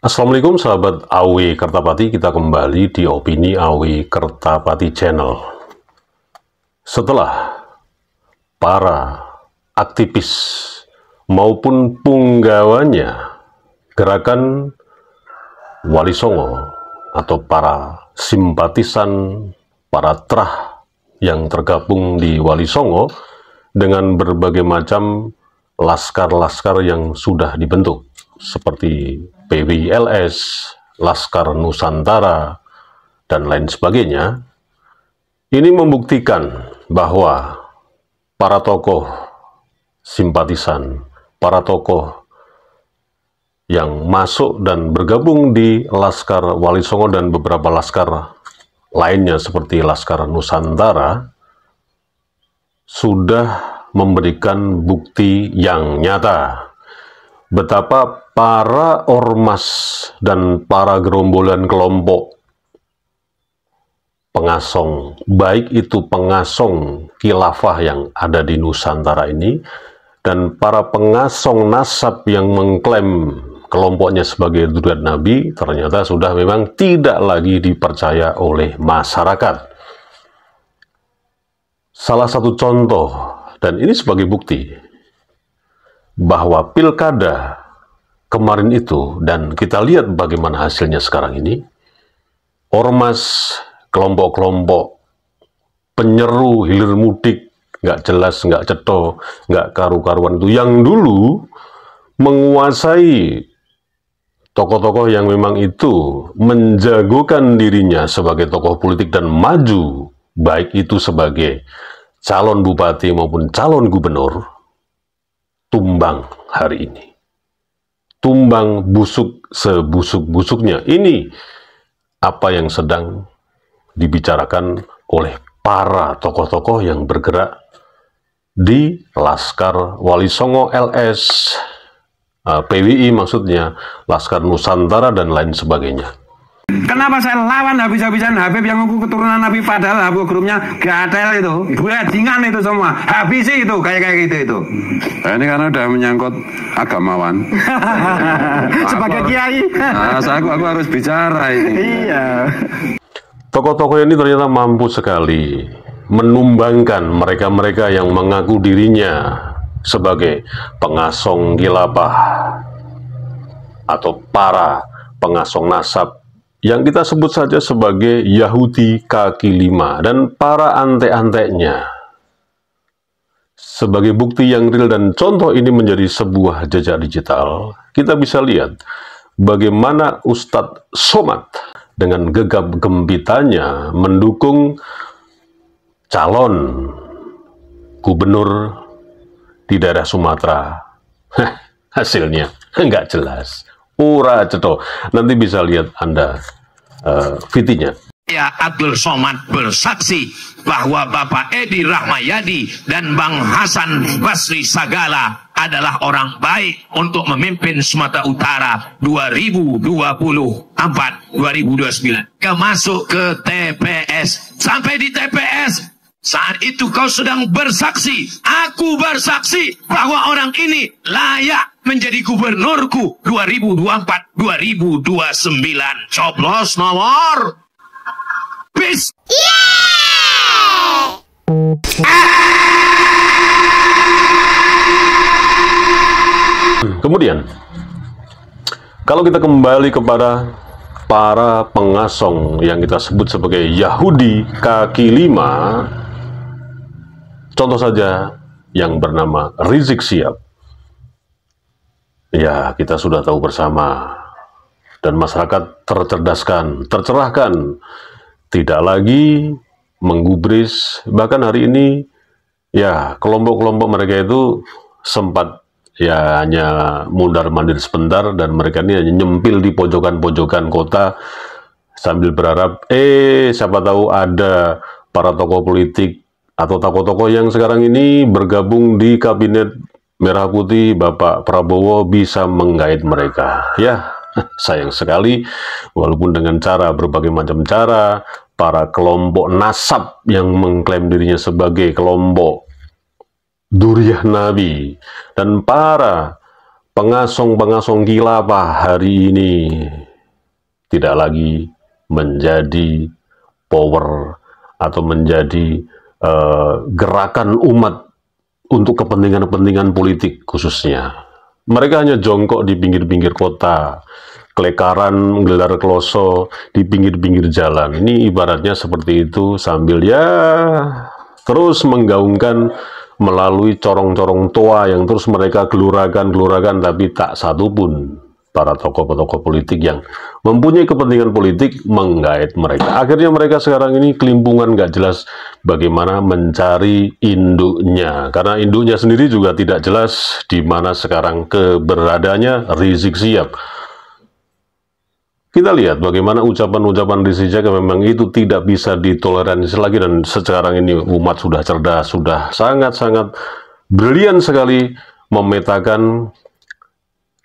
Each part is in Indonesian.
Assalamualaikum sahabat Awi Kertapati, kita kembali di Opini Awi Kertapati Channel. Setelah para aktivis maupun punggawanya gerakan Wali Songo atau para simpatisan, para trah yang tergabung di Wali Songo dengan berbagai macam laskar-laskar yang sudah dibentuk seperti PWLS, Laskar Nusantara, dan lain sebagainya, ini membuktikan bahwa para tokoh simpatisan, para tokoh yang masuk dan bergabung di Laskar Wali Songo dan beberapa laskar lainnya seperti Laskar Nusantara sudah memberikan bukti yang nyata betapa para ormas dan para gerombolan kelompok pengasong, baik itu pengasong khilafah yang ada di Nusantara ini, dan para pengasong nasab yang mengklaim kelompoknya sebagai zuriat Nabi, ternyata sudah memang tidak lagi dipercaya oleh masyarakat. Salah satu contoh, dan ini sebagai bukti, bahwa pilkada kemarin itu, dan kita lihat bagaimana hasilnya sekarang ini, ormas, kelompok-kelompok penyeru hilir mudik, nggak jelas, nggak ceto, nggak karu-karuan itu, yang dulu menguasai tokoh-tokoh yang memang itu menjagokan dirinya sebagai tokoh politik dan maju, baik itu sebagai calon bupati maupun calon gubernur, tumbang hari ini. Tumbang busuk sebusuk-busuknya. Ini apa yang sedang dibicarakan oleh para tokoh-tokoh yang bergerak di Laskar Wali Songo LS, PWI maksudnya, Laskar Nusantara, dan lain sebagainya. Kenapa saya lawan habis-habisan Habib yang mengaku keturunan Nabi, padahal Habib grupnya gatel itu, bajingan itu semua, habisi itu, kayak gitu itu. Nah, ini karena udah menyangkut agamawan. Sebagai kiai. Nah, aku harus bicara ini. Iya. Tokoh-tokoh ini ternyata mampu sekali menumbangkan mereka-mereka yang mengaku dirinya sebagai pengasong khilafah atau para pengasong nasab yang kita sebut saja sebagai Yahudi kaki lima dan para ante-antenya. Sebagai bukti yang real dan contoh ini menjadi sebuah jejak digital, kita bisa lihat bagaimana Ustadz Somad dengan gegap gempitanya mendukung calon gubernur di daerah Sumatera. Hasilnya nggak jelas. Ura ceto. Nanti bisa lihat Anda VT-nya. Ya, Abdul Somad bersaksi bahwa Bapak Edi Rahmayadi dan Bang Hasan Basri Sagala adalah orang baik untuk memimpin Sumatera Utara 2024-2029. Masuk ke TPS. Sampai di TPS, saat itu kau sedang bersaksi, aku bersaksi bahwa orang ini layak menjadi gubernurku 2024-2029. Coblos nomor. Peace. Kemudian, kalau kita kembali kepada para pengasong yang kita sebut sebagai Yahudi kaki lima, contoh saja yang bernama Rizik Syihab. Ya, kita sudah tahu bersama, dan masyarakat tercerdaskan, tercerahkan, tidak lagi menggubris. Bahkan hari ini, ya, kelompok-kelompok mereka itu sempat ya hanya mundar-mandir sebentar, dan mereka ini hanya nyempil di pojokan-pojokan kota sambil berharap, siapa tahu ada para tokoh politik atau tokoh-tokoh yang sekarang ini bergabung di kabinet Merah Putih Bapak Prabowo bisa menggait mereka. Ya, sayang sekali, walaupun dengan cara berbagai macam cara, para kelompok nasab yang mengklaim dirinya sebagai kelompok Duriah Nabi dan para pengasong-pengasong khilafah hari ini tidak lagi menjadi power atau menjadi gerakan umat untuk kepentingan-kepentingan politik khususnya. Mereka hanya jongkok di pinggir-pinggir kota, kelekaran menggelar kloso di pinggir-pinggir jalan. Ini ibaratnya seperti itu, sambil ya terus menggaungkan melalui corong-corong tua yang terus mereka gelurakan, tapi tak satu pun para tokoh-tokoh politik yang mempunyai kepentingan politik menggait mereka. Akhirnya mereka sekarang ini kelimpungan, nggak jelas bagaimana mencari induknya. Karena induknya sendiri juga tidak jelas di mana sekarang keberadaannya Rizik Syihab. Kita lihat bagaimana ucapan-ucapan Rizik Syihab memang itu tidak bisa ditoleransi lagi, dan sekarang ini umat sudah cerdas, sudah sangat-sangat brilian sekali memetakan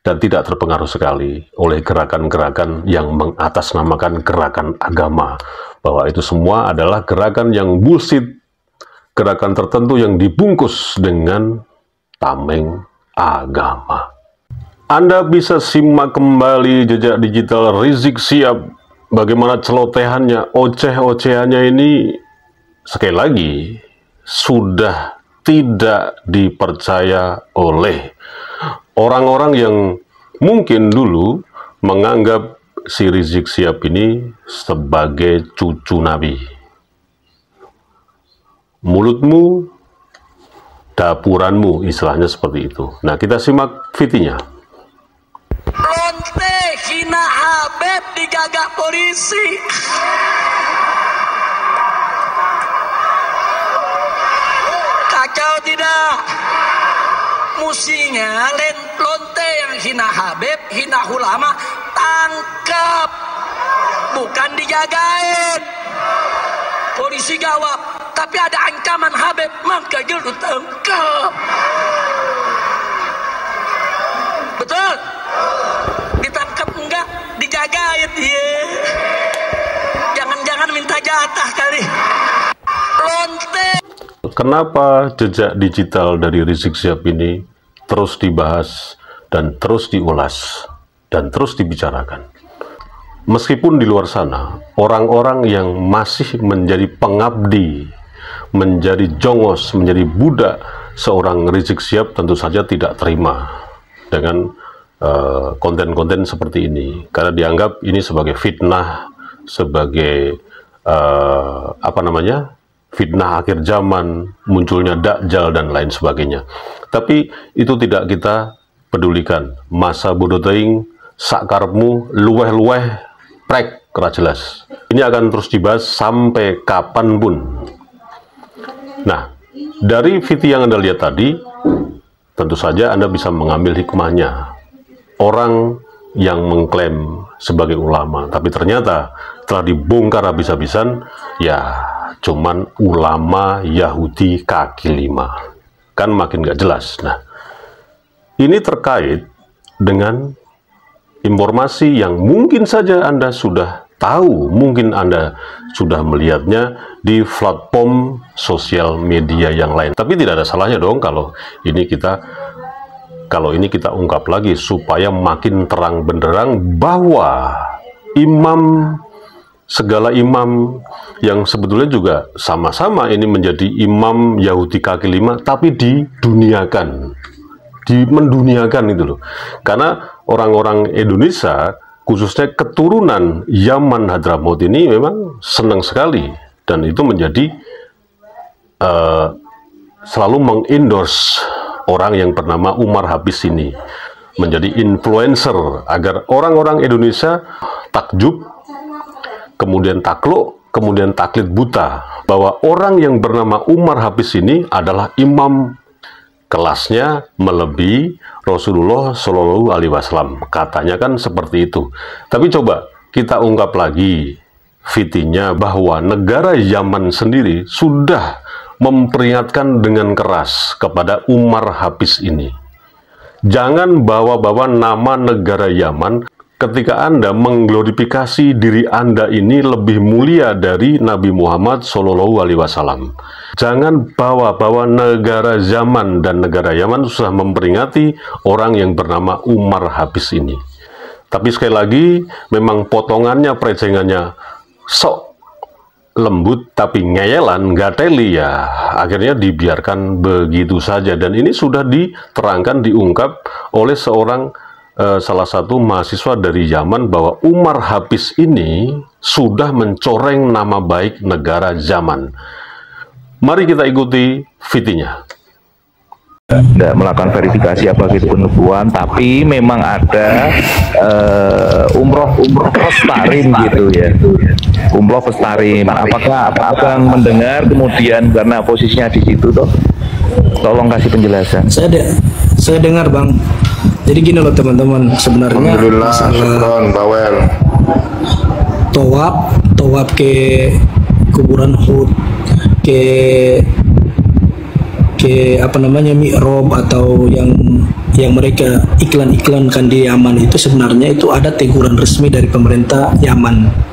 dan tidak terpengaruh sekali oleh gerakan-gerakan yang mengatasnamakan gerakan agama, bahwa itu semua adalah gerakan yang bullshit, gerakan tertentu yang dibungkus dengan tameng agama. Anda bisa simak kembali jejak digital Rizik Syihab, bagaimana celotehannya, oceh-ocehannya ini sekali lagi sudah tidak dipercaya oleh orang-orang yang mungkin dulu menganggap si Rizik Syihab ini sebagai cucu Nabi. Mulutmu, dapuranmu, istilahnya seperti itu. Nah, kita simak videonya. Lonte hina Habib dijaga polisi. Kacau tidak? Musinya lonte yang hina Habib, hina ulama, tangkap, bukan dijagain. Polisi jawab, tapi ada ancaman Habib, maka jelu tangkap. Betul? Ditangkap enggak? Dijagain dia. Jangan-jangan minta jatah kali. Lonte. Kenapa jejak digital dari Rizik Syihab ini terus dibahas dan terus diulas dan terus dibicarakan? Meskipun di luar sana orang-orang yang masih menjadi pengabdi, menjadi jongos, menjadi budak seorang Rizik Syihab tentu saja tidak terima dengan konten-konten seperti ini, karena dianggap ini sebagai fitnah, sebagai fitnah akhir zaman, munculnya Dajjal dan lain sebagainya. Tapi itu tidak kita pedulikan. Masa bodoh teing, sakarepmu, luweh-luweh, prek, kera jelas. Ini akan terus dibahas sampai kapanpun. Nah, dari video yang Anda lihat tadi, tentu saja Anda bisa mengambil hikmahnya. Orang yang mengklaim sebagai ulama, tapi ternyata telah dibongkar habis-habisan, ya cuman ulama Yahudi kaki lima. Kan makin gak jelas. Nah, ini terkait dengan informasi yang mungkin saja Anda sudah tahu, mungkin Anda sudah melihatnya di platform sosial media yang lain. Tapi tidak ada salahnya dong kalau ini kita ungkap lagi supaya makin terang benderang bahwa segala imam yang sebetulnya juga sama-sama ini menjadi imam Yahudi kaki lima, tapi menduniakan itu loh. Karena orang-orang Indonesia, khususnya keturunan Yaman Hadramaut ini memang senang sekali, dan itu menjadi selalu mengendorse orang yang bernama Umar Hafiz ini menjadi influencer agar orang-orang Indonesia takjub, kemudian takluk, kemudian taklid buta bahwa orang yang bernama Umar Hafiz ini adalah imam, kelasnya melebihi Rasulullah Shallallahu Alaihi Wasallam. Katanya kan seperti itu. Tapi coba kita ungkap lagi videonya bahwa negara Yaman sendiri sudah memperingatkan dengan keras kepada Umar Hafiz ini. Jangan bawa-bawa nama negara Yaman ketika Anda mengglorifikasi diri Anda ini lebih mulia dari Nabi Muhammad SAW. Jangan bawa-bawa negara zaman dan negara Yaman sudah memperingati orang yang bernama Umar Habis ini. Tapi sekali lagi, memang potongannya, prejengannya sok lembut tapi ngeyelan, gateli ya, akhirnya dibiarkan begitu saja. Dan ini sudah diterangkan, diungkap oleh seorang salah satu mahasiswa dari Yaman bahwa Umar Habis ini sudah mencoreng nama baik negara Yaman. Mari kita ikuti videonya. Tidak melakukan verifikasi apa gitu penipuan, tapi memang ada umroh pestarim gitu ya, umroh pestarim. Apakah abang mendengar kemudian karena posisinya di situ toh? Tolong kasih penjelasan. Saya dengar bang. Jadi gini loh teman-teman, sebenarnya masalah tawaf ke kuburan Hud, ke apa namanya mi'rab atau yang mereka iklan-iklankan di Yaman itu sebenarnya itu ada teguran resmi dari pemerintah Yaman.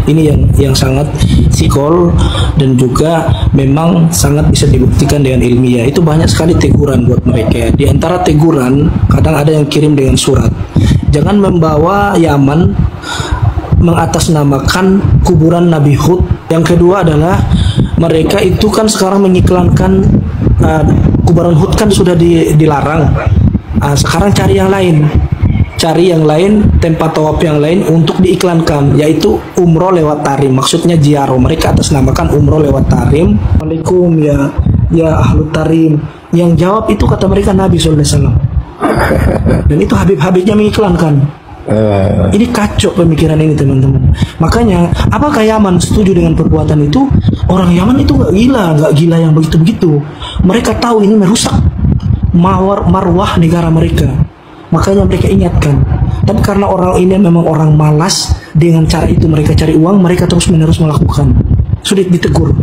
Ini yang sangat sikol dan juga memang sangat bisa dibuktikan dengan ilmiah. Itu banyak sekali teguran buat mereka. Di antara teguran kadang ada yang kirim dengan surat. Jangan membawa Yaman mengatasnamakan kuburan Nabi Hud. Yang kedua adalah mereka itu kan sekarang mengiklankan kuburan Hud kan sudah dilarang. Sekarang cari yang lain, tempat tawaf yang lain untuk diiklankan, yaitu umroh lewat tarim. Maksudnya ziarah. Mereka atasnamakan umroh lewat tarim. Assalamualaikum ya ahlu tarim. Yang jawab itu kata mereka Nabi SAW. Dan itu Habib-habibnya mengiklankan. Ini kacau pemikiran ini teman-teman. Makanya apakah Yaman setuju dengan perbuatan itu? Orang Yaman itu nggak gila yang begitu-begitu. Mereka tahu ini merusak marwah negara mereka. Makanya mereka ingatkan. Tapi karena orang ini memang orang malas, dengan cara itu mereka cari uang, mereka terus-menerus melakukan. Sulit ditegur.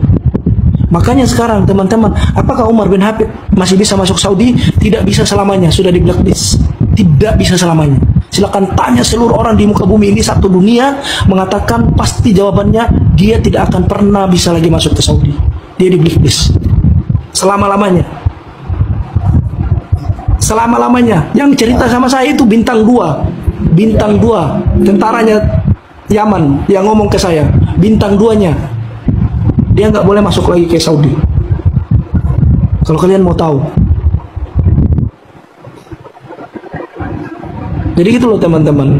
Makanya sekarang teman-teman, apakah Umar bin Habib masih bisa masuk Saudi? Tidak bisa selamanya, sudah di blacklist. Tidak bisa selamanya. Silakan tanya seluruh orang di muka bumi ini, satu dunia mengatakan pasti jawabannya dia tidak akan pernah bisa lagi masuk ke Saudi. Dia di blacklist selama-lamanya. Selama-lamanya. Yang cerita sama saya itu bintang 2 tentaranya Yaman yang ngomong ke saya, bintang 2-nya dia nggak boleh masuk lagi ke Saudi. Kalau kalian mau tahu. Jadi gitu loh teman-teman.